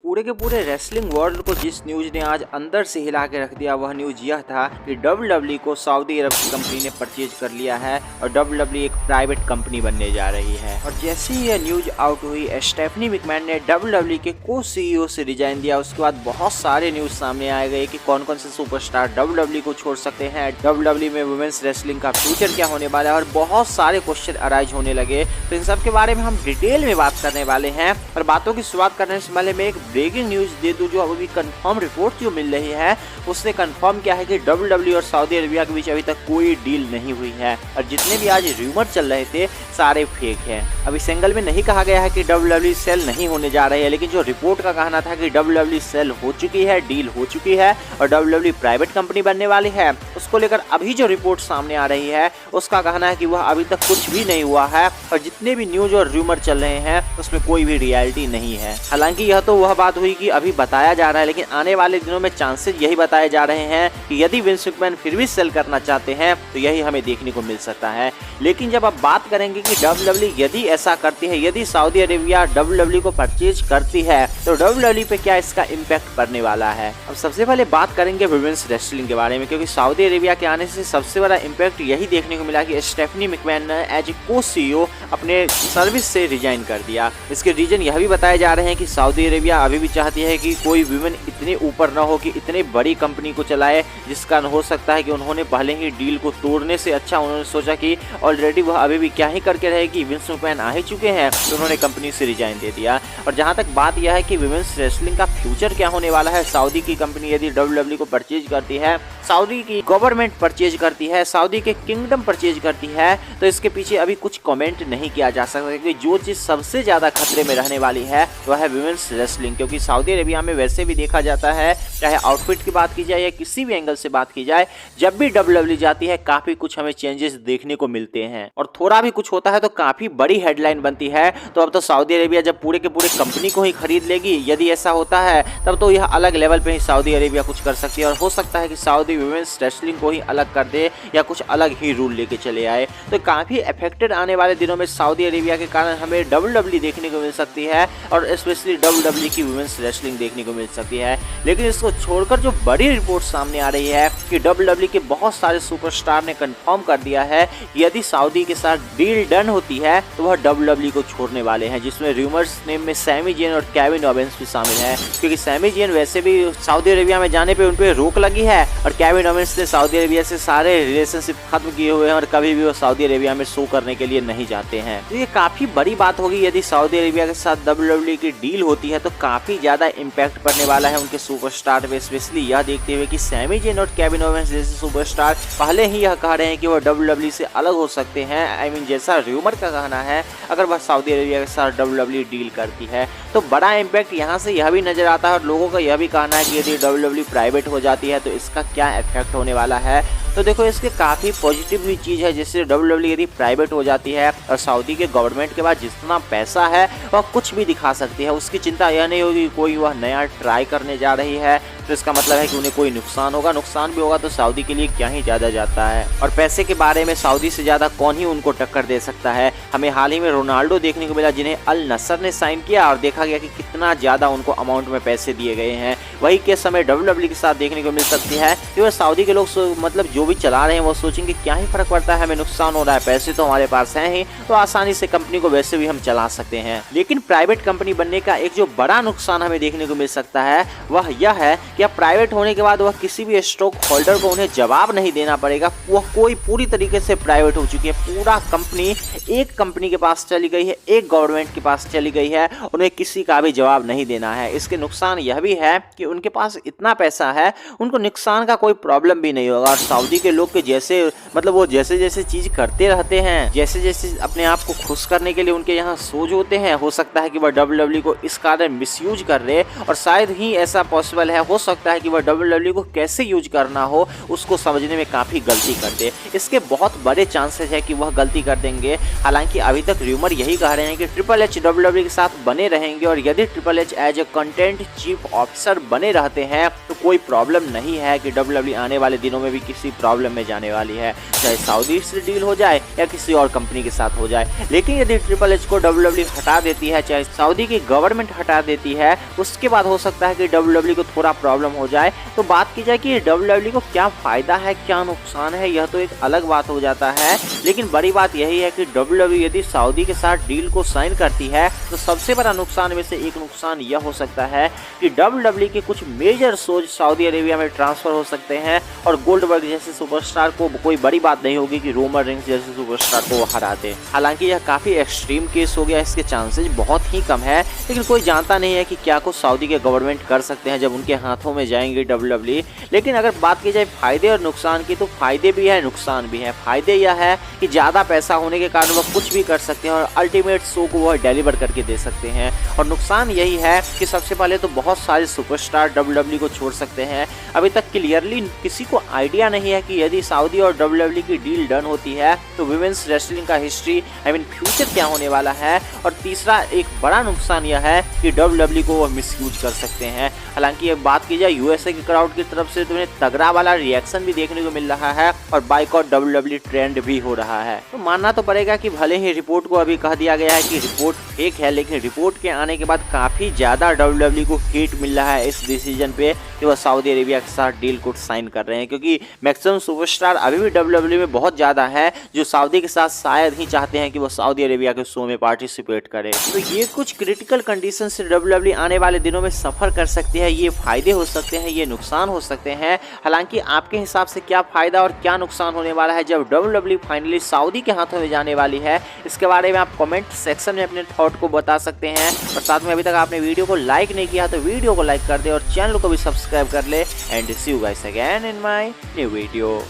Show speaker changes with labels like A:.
A: पूरे के पूरे रेसलिंग वर्ल्ड को जिस न्यूज ने आज अंदर से हिला के रख दिया वह न्यूज यह था कि WWE को सऊदी अरब की कंपनी ने परचेज कर लिया है और WWE एक प्राइवेट कंपनी बनने जा रही है। और जैसे ही यह न्यूज आउट हुई, स्टेफनी मैकमैन ने WWE के को CEO से रिजाइन दिया। उसके बाद बहुत सारे न्यूज सामने आए गए कि कौन कौन से सुपरस्टार WWE को छोड़ सकते हैं, WWE में वुमेन्स रेसलिंग का फ्यूचर क्या होने वाला है, और बहुत सारे क्वेश्चन अराइज होने लगे। तो इन सब के बारे में हम डिटेल में बात करने वाले हैं। और बातों की शुरुआत करने से पहले मैं एक ब्रेकिंग न्यूज दे दूं जो अभी कंफर्म रिपोर्ट जो मिल रही है उसने कंफर्म किया है कि WWE और सऊदी अरेबिया के बीच अभी तक कोई डील नहीं हुई है और जितने भी आज रूमर चल रहे थे सारे फेक हैं। अब इस एंगल में नहीं कहा गया है कि WWE सेल नहीं होने जा रही है, लेकिन जो रिपोर्ट का कहना था कि WWE सेल हो चुकी है, डील हो चुकी है और WWE प्राइवेट कंपनी बनने वाली है, उसको लेकर अभी जो रिपोर्ट सामने आ रही है उसका कहना है कि वह अभी तक कुछ भी नहीं हुआ है और जितने भी न्यूज और रूमर चल रहे हैं उसमें कोई भी रियलिटी नहीं है। हालांकि यह तो वह बात हुई कि अभी बताया जा रहा है, लेकिन आने वाले दिनों में चांसेस यही बताए जा रहे हैं कि यदि विंस मैकमैन फिर भी सेल करना चाहते हैं तो यही हमें देखने को मिल सकता है। लेकिन जब आप बात करेंगे कि WWE यदि ऐसा करती है, यदि सऊदी अरेबिया WWE को परचेज करती है तो WWE पे क्या इसका इम्पैक्ट पड़ने वाला है। अब सबसे पहले बात करेंगे वुमेन्स रेसलिंग के बारे में, क्योंकि सऊदी अरेबिया के आने से सबसे बड़ा इम्पैक्ट यही देखने को मिला कि स्टेफनी मैकमैन ने एज ए को CEO अपने सर्विस से रिजाइन कर दिया। इसके रीजन यह भी बताए जा रहे हैं कि सऊदी अरेबिया अभी भी चाहती है कि कोई वुमेन इतने ऊपर ना हो कि इतने बड़ी कंपनी को चलाए, जिसका हो सकता है कि उन्होंने पहले ही डील को तोड़ने से अच्छा उन्होंने सोचा कि ऑलरेडी वह अभी भी क्या ही करके रहेगी, विंस मैकमैन आ ही चुके हैं तो उन्होंने कंपनी से रिजाइन दे दिया। और जहां तक बात यह है कि वुमेन्स रेसलिंग का फ्यूचर क्या होने वाला है, सऊदी की कंपनी यदि WWE को परचेज करती है, सऊदी की गवर्नमेंट परचेज करती है, सऊदी के किंगडम परचेज करती है, तो इसके पीछे अभी कुछ कमेंट नहीं किया जा सकता, क्योंकि जो चीज सबसे ज्यादा खतरे में रहने वाली है वह है वुमेन्स रेसलिंग। क्योंकि सऊदी अरेबिया में वैसे भी देखा जाता है, चाहे आउटफिट की बात की जाए या किसी भी एंगल से बात की जाए, जब भी WWE जाती है काफी कुछ हमें चेंजेस देखने को मिलते हैं और थोड़ा भी कुछ होता है तो काफी बड़ी हेडलाइन बनती है। तो अब तो सऊदी अरेबिया जब पूरे के पूरे कंपनी को ही खरीद लेगी, यदि ऐसा होता है तब तो यह अलग लेवल पे ही सऊदी अरेबिया कुछ कर सकती है और हो सकता है कि सऊदी वुमेन्स रेसलिंग को ही अलग कर दे या कुछ अलग ही रूल लेके चले आए। तो काफी अफेक्टेड आने वाले दिनों में सऊदी अरेबिया के कारण हमें WWE देखने को मिल सकती है और स्पेशली WWE की वुमेन्स रेसलिंग देखने को मिल सकती है। लेकिन इसको छोड़कर जो बड़ी रिपोर्ट सामने आ रही है कि WWE के बहुत सारे सुपरस्टार ने कंफर्म कर दिया है यदि सऊदी के साथ डील डन होती है तो वह WWE को छोड़ने वाले हैं, जिसमें रूमर्स नेम में सैमी ज़ेन और केविन ओवेंस भी शामिल है। क्योंकि सैमी ज़ेन वैसे भी सऊदी अरेबिया में जाने पे उन पे रोक लगी है और केविन ओवेंस ने सऊदी अरेबिया से सारे रिलेशनशिप खत्म किए हुए हैं और कभी भी वो सऊदी अरेबिया में शो करने के लिए नहीं जाते हैं। तो ये काफी बड़ी बात होगी यदि सऊदी अरेबिया के साथ WWE की डील होती है तो काफी ज्यादा इम्पैक्ट पड़ने वाला है उनके सुपरस्टार पे, स्पेशली यह देखते हुए कि सैमी ज़ेन और केविन ओवेंस जैसे सुपरस्टार पहले ही यह कह रहे हैं कि वो WWE से अलग हो सकते हैं। जैसा रूमर का कहना है अगर वह सऊदी अरेबिया के साथ WWE डील करती है तो बड़ा इम्पैक्ट यहाँ से यह भी नजर आता है और लोगों का यह भी कहना है कि यदि WWE प्राइवेट हो जाती है तो इसका क्या इफेक्ट होने वाला है। तो देखो इसके काफी पॉजिटिव भी चीज है, जैसे WWE यदि प्राइवेट हो जाती है और सऊदी के गवर्नमेंट के पास जितना पैसा है वह कुछ भी दिखा सकती है, उसकी चिंता यह नहीं होगी कोई वह नया ट्राई करने जा रही है तो इसका मतलब है कि उन्हें कोई नुकसान होगा, नुकसान भी होगा तो सऊदी के लिए क्या ही ज्यादा जाता है। और पैसे के बारे में सऊदी से ज्यादा कौन ही उनको टक्कर दे सकता है। हमें हाल ही में रोनाल्डो देखने को मिला जिन्हें अल नसर ने साइन किया और देखा गया कि कितना ज्यादा उनको अमाउंट में पैसे दिए गए हैं। वही केस हमें WWE के साथ देखने को मिल सकती है कि वह सऊदी के लोग मतलब जो भी चला रहे हैं वो सोचेंगे क्या ही फर्क पड़ता है, हमें नुकसान हो रहा है, पैसे तो हमारे पास हैं ही तो आसानी से कंपनी को वैसे भी हम चला सकते हैं। लेकिन प्राइवेट कंपनी बनने का एक जो बड़ा नुकसान हमें देखने को मिल सकता है वह यह है कि अब प्राइवेट होने के बाद वह किसी भी स्टॉक होल्डर को उन्हें जवाब नहीं देना पड़ेगा। वह कोई पूरी तरीके से प्राइवेट हो चुकी है, पूरा कंपनी एक कंपनी के पास चली गई है, एक गवर्नमेंट के पास चली गई है, उन्हें किसी का भी जवाब नहीं देना है। इसके नुकसान यह भी है कि उनके पास इतना पैसा है उनको नुकसान का कोई प्रॉब्लम भी नहीं होगा और सऊदी के लोग के जैसे मतलब वो जैसे जैसे चीज करते रहते हैं, जैसे जैसे अपने आप को खुश करने के लिए उनके यहाँ सोच होते हैं, हो सकता है कि वह WWE को इस कारण मिसयूज कर रहे और शायद ही ऐसा पॉसिबल है, हो सकता है कि वह WWE को कैसे यूज करना हो उसको समझने में काफी गलती कर दे। इसके बहुत बड़े चांसेस है कि वह गलती कर देंगे। हालांकि अभी तक रूमर यही कह रहे हैं कि ट्रिपल एच WWE के साथ बने रहेंगे और यदि triple H as a content chief officer बने रहते हैं तो कोई प्रॉब्लम नहीं है कि WWE आने वाले दिनों में भी किसी प्रॉब्लम में जाने वाली है, चाहे सऊदी से डील हो जाए या किसी और कंपनी के साथ हो जाए। लेकिन यदि ट्रिपल एच को WWE हटा देती है, चाहे सऊदी की गवर्नमेंट हटा देती है, उसके बाद हो सकता है कि WWE को थोड़ा प्रॉब्लम हो जाए। तो बात की जाए कि WWE को क्या फायदा है क्या नुकसान है, यह तो एक अलग बात हो जाता है। लेकिन बड़ी बात यही है कि WWE यदि सऊदी के साथ डील को साइन करती है तो सबसे बड़ा नुकसान में से एक नुकसान यह हो सकता है कि WWE के कुछ मेजर शोज सऊदी अरेबिया में ट्रांसफर हो सकते हैं और गोल्डबर्ग जैसे सुपरस्टार को कोई बड़ी बात नहीं होगी कि रोमन रेंस जैसे सुपरस्टार को वो हरा दे। हालांकि यह काफी एक्सट्रीम केस हो गया, इसके चांसेस बहुत ही कम है, लेकिन कोई जानता नहीं है कि क्या कुछ सऊदी के गवर्नमेंट कर सकते हैं जब उनके हाथों में जाएंगे WWE। लेकिन अगर बात की जाए फायदे और नुकसान की, तो फायदे भी है नुकसान भी है। फायदे यह है कि ज्यादा पैसा होने के कारण वह कुछ भी कर सकते हैं और अल्टीमेट शो को वह डिलीवर करके दे सकते हैं। और नुकसान यही है कि सबसे पहले तो बहुत सारे सुपरस्टार WWE को छोड़ सकते हैं। अभी तक क्लियरली किसी को आइडिया नहीं है कि यदि सऊदी और WWE की डील डन होती है तो वुमेन्स रेसलिंग का हिस्ट्री फ्यूचर क्या होने वाला है। और तीसरा एक बड़ा नुकसान यह है कि WWE को वह मिसयूज कर सकते हैं। हालांकि एक बात की जाए यूएसए की क्राउड की तरफ से तो उन्हें तगड़ा वाला रिएक्शन भी देखने को मिल रहा है और बाइकॉट WWE ट्रेंड भी हो रहा है। तो मानना तो पड़ेगा कि भले ही रिपोर्ट को अभी कह दिया गया है कि रिपोर्ट फेक है, लेकिन रिपोर्ट के आने के बाद काफी ज्यादा WWE को हिट मिल रहा है इस डिसीजन पे कि वह सऊदी अरेबिया के साथ डील को साइन कर रहे हैं, क्योंकि मैक्सिमम सुपरस्टार अभी भी WWE में बहुत ज्यादा है जो सऊदी के साथ शायद ही चाहते हैं कि वो सऊदी अरेबिया के शो में पार्टिसिपेट करे। तो ये कुछ क्रिटिकल कंडीशन से WWE आने वाले दिनों में सफर कर सकती है। ये फायदे हो सकते हैं, ये नुकसान हो सकते हैं। हालांकि आपके हिसाब से क्या फायदा और क्या नुकसान होने वाला है जब WWE फाइनली सऊदी के हाथों में जाने वाली है, इसके बारे में आप कमेंट सेक्शन में अपने थॉट को बता सकते हैं। और साथ में अभी तक आपने वीडियो को लाइक नहीं किया तो वीडियो को लाइक कर दे और चैनल को भी सब्सक्राइब कर ले। And see you guys again in my new video.